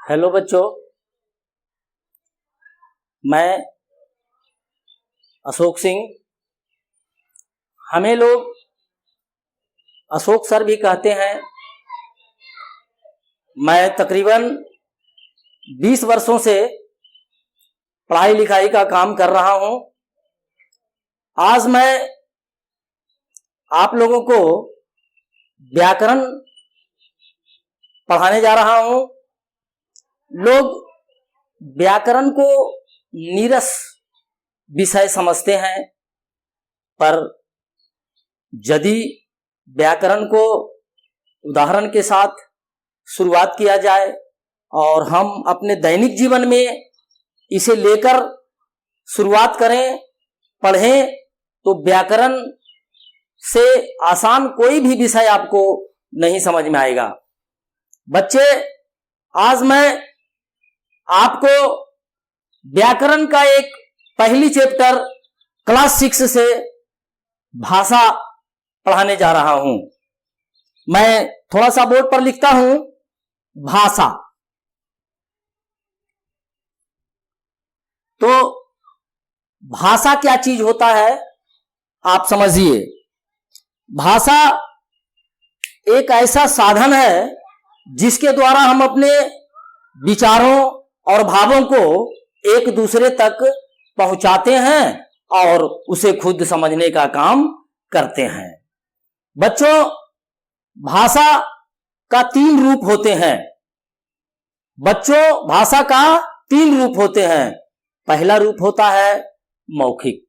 Hello बच्चों, मैं अशोक सिंह। हमें लोग अशोक सर भी कहते हैं। मैं तकरीबन 20 वर्षों से पढ़ाई लिखाई का काम कर रहा हूं। आज मैं आप लोगों को व्याकरण पढ़ाने जा रहा हूं। लोग व्याकरण को नीरस विषय समझते हैं, पर यदि व्याकरण को उदाहरण के साथ शुरुआत किया जाए और हम अपने दैनिक जीवन में इसे लेकर शुरुआत करें, पढ़ें, तो व्याकरण से आसान कोई भी विषय आपको नहीं समझ में आएगा। बच्चे, आज मैं आपको व्याकरण का एक पहली चैप्टर क्लास 6 से भाषा पढ़ाने जा रहा हूं। मैं थोड़ा सा बोर्ड पर लिखता हूं, भाषा। तो भाषा क्या चीज होता है आप समझिए। भाषा एक ऐसा साधन है जिसके द्वारा हम अपने विचारों और भावों को एक दूसरे तक पहुंचाते हैं और उसे खुद समझने का काम करते हैं। बच्चों, भाषा का 3 रूप होते हैं। बच्चों, भाषा का 3 रूप होते हैं। पहला रूप होता है मौखिक,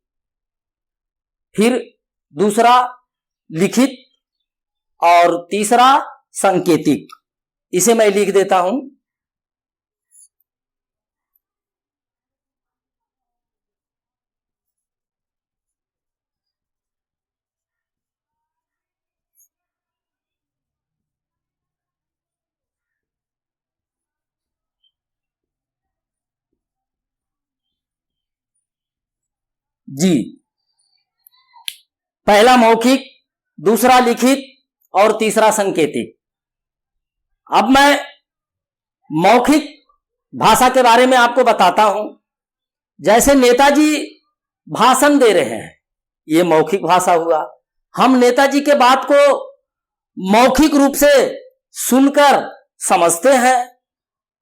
फिर दूसरा लिखित और तीसरा सांकेतिक। इसे मैं लिख देता हूं। जी, पहला मौखिक, दूसरा लिखित और तीसरा सांकेतिक। अब मैं मौखिक भाषा के बारे में आपको बताता हूं। जैसे नेताजी भाषण दे रहे हैं, ये मौखिक भाषा हुआ। हम नेताजी के बात को मौखिक रूप से सुनकर समझते हैं।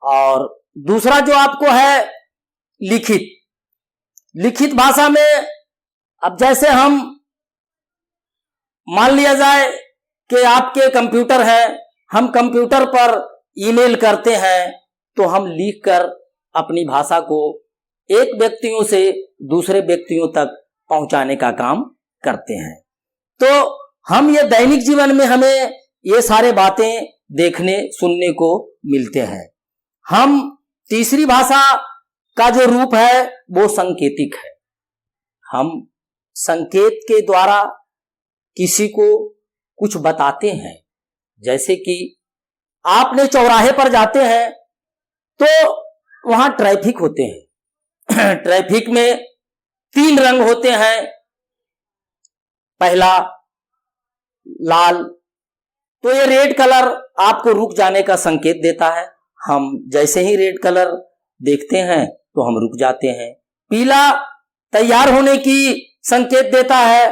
और दूसरा जो आपको है लिखित। लिखित भाषा में अब जैसे हम मान लिया जाए कि आपके कंप्यूटर है, हम कंप्यूटर पर ईमेल करते हैं, तो हम लिखकर अपनी भाषा को एक व्यक्तियों से दूसरे व्यक्तियों तक पहुंचाने का काम करते हैं। तो हम ये दैनिक जीवन में हमें ये सारे बातें देखने सुनने को मिलते हैं। हम तीसरी भाषा का जो रूप है वो सांकेतिक है। हम संकेत के द्वारा किसी को कुछ बताते हैं। जैसे कि आपने चौराहे पर जाते हैं तो वहां ट्रैफिक होते हैं। ट्रैफिक में 3 रंग होते हैं। पहला लाल, तो ये रेड कलर आपको रुक जाने का संकेत देता है। हम जैसे ही रेड कलर देखते हैं तो हम रुक जाते हैं। पीला तैयार होने की संकेत देता है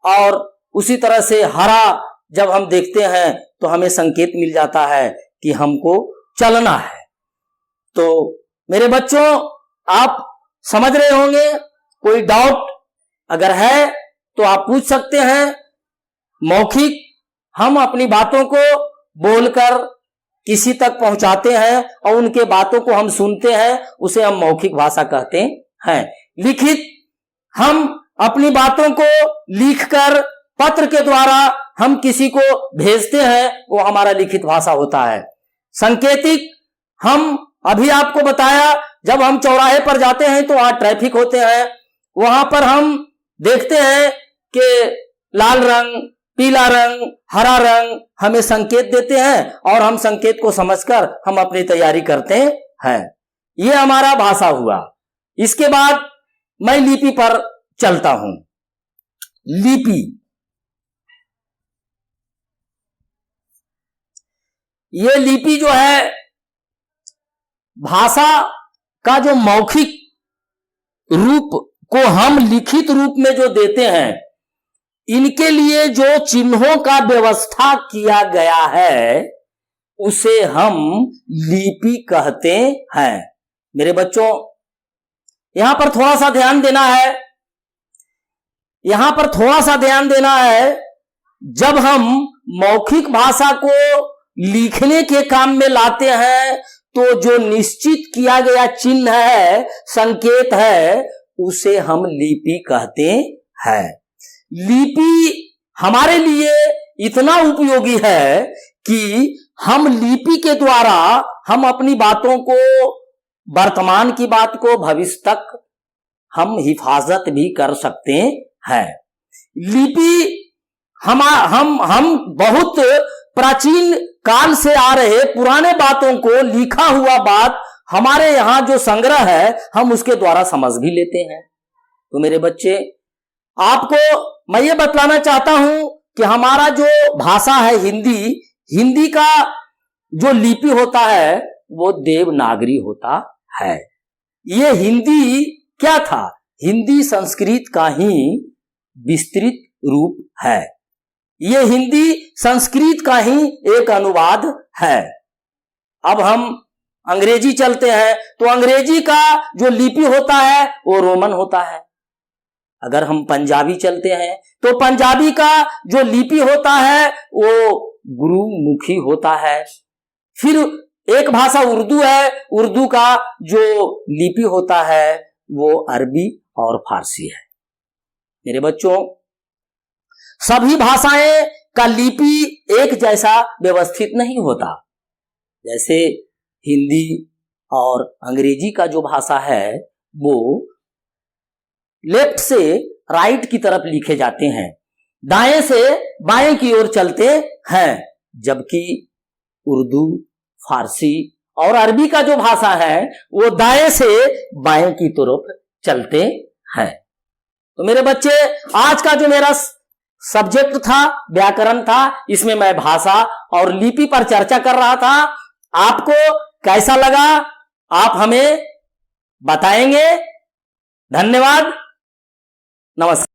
और उसी तरह से हरा जब हम देखते हैं तो हमें संकेत मिल जाता है कि हमको चलना है। तो मेरे बच्चों, आप समझ रहे होंगे। कोई डाउट अगर है तो आप पूछ सकते हैं। मौखिक, हम अपनी बातों को बोलकर किसी तक पहुंचाते हैं और उनके बातों को हम सुनते हैं, उसे हम मौखिक भाषा कहते हैं। लिखित, हम अपनी बातों को लिखकर पत्र के द्वारा हम किसी को भेजते हैं, वो हमारा लिखित भाषा होता है। सांकेतिक, हम अभी आपको बताया, जब हम चौराहे पर जाते हैं तो वहां ट्रैफिक होते हैं, वहां पर हम देखते हैं कि लाल रंग, पीला रंग, हरा रंग हमें संकेत देते हैं और हम संकेत को समझकर हम अपनी तैयारी करते हैं। यह हमारा भाषा हुआ। इसके बाद मैं लिपि पर चलता हूं। लिपि, ये लिपि जो है भाषा का जो मौखिक रूप को हम लिखित रूप में जो देते हैं, इनके लिए जो चिन्हों का व्यवस्था किया गया है उसे हम लिपि कहते हैं। मेरे बच्चों, यहां पर थोड़ा सा ध्यान देना है, यहां पर थोड़ा सा ध्यान देना है। जब हम मौखिक भाषा को लिखने के काम में लाते हैं तो जो निश्चित किया गया चिन्ह है, संकेत है, उसे हम लिपि कहते हैं। लिपि हमारे लिए इतना उपयोगी है कि हम लिपि के द्वारा हम अपनी बातों को, वर्तमान की बात को भविष्य तक हम हिफाजत भी कर सकते हैं। लिपि हम बहुत प्राचीन काल से आ रहे पुराने बातों को, लिखा हुआ बात हमारे यहां जो संग्रह है, हम उसके द्वारा समझ भी लेते हैं। तो मेरे बच्चे, आपको मैं ये बतलाना चाहता हूं कि हमारा जो भाषा है हिंदी, हिंदी का जो लिपि होता है वो देवनागरी होता है। ये हिंदी क्या था? हिंदी संस्कृत का ही विस्तृत रूप है। ये हिंदी संस्कृत का ही एक अनुवाद है। अब हम अंग्रेजी चलते हैं तो अंग्रेजी का जो लिपि होता है वो रोमन होता है। अगर हम पंजाबी चलते हैं तो पंजाबी का जो लिपि होता है वो गुरुमुखी होता है। फिर एक भाषा उर्दू है, उर्दू का जो लिपि होता है वो अरबी और फारसी है। मेरे बच्चों, सभी भाषाएं का लिपि एक जैसा व्यवस्थित नहीं होता। जैसे हिंदी और अंग्रेजी का जो भाषा है वो लेफ्ट से राइट की तरफ लिखे जाते हैं, दाएं से बाएं की ओर चलते हैं, जबकि उर्दू, फारसी और अरबी का जो भाषा है वो दाएं से बाएं की तरफ चलते हैं। तो मेरे बच्चे, आज का जो मेरा सब्जेक्ट था व्याकरण था, इसमें मैं भाषा और लिपि पर चर्चा कर रहा था। आपको कैसा लगा आप हमें बताएंगे। धन्यवाद, नमस्कार।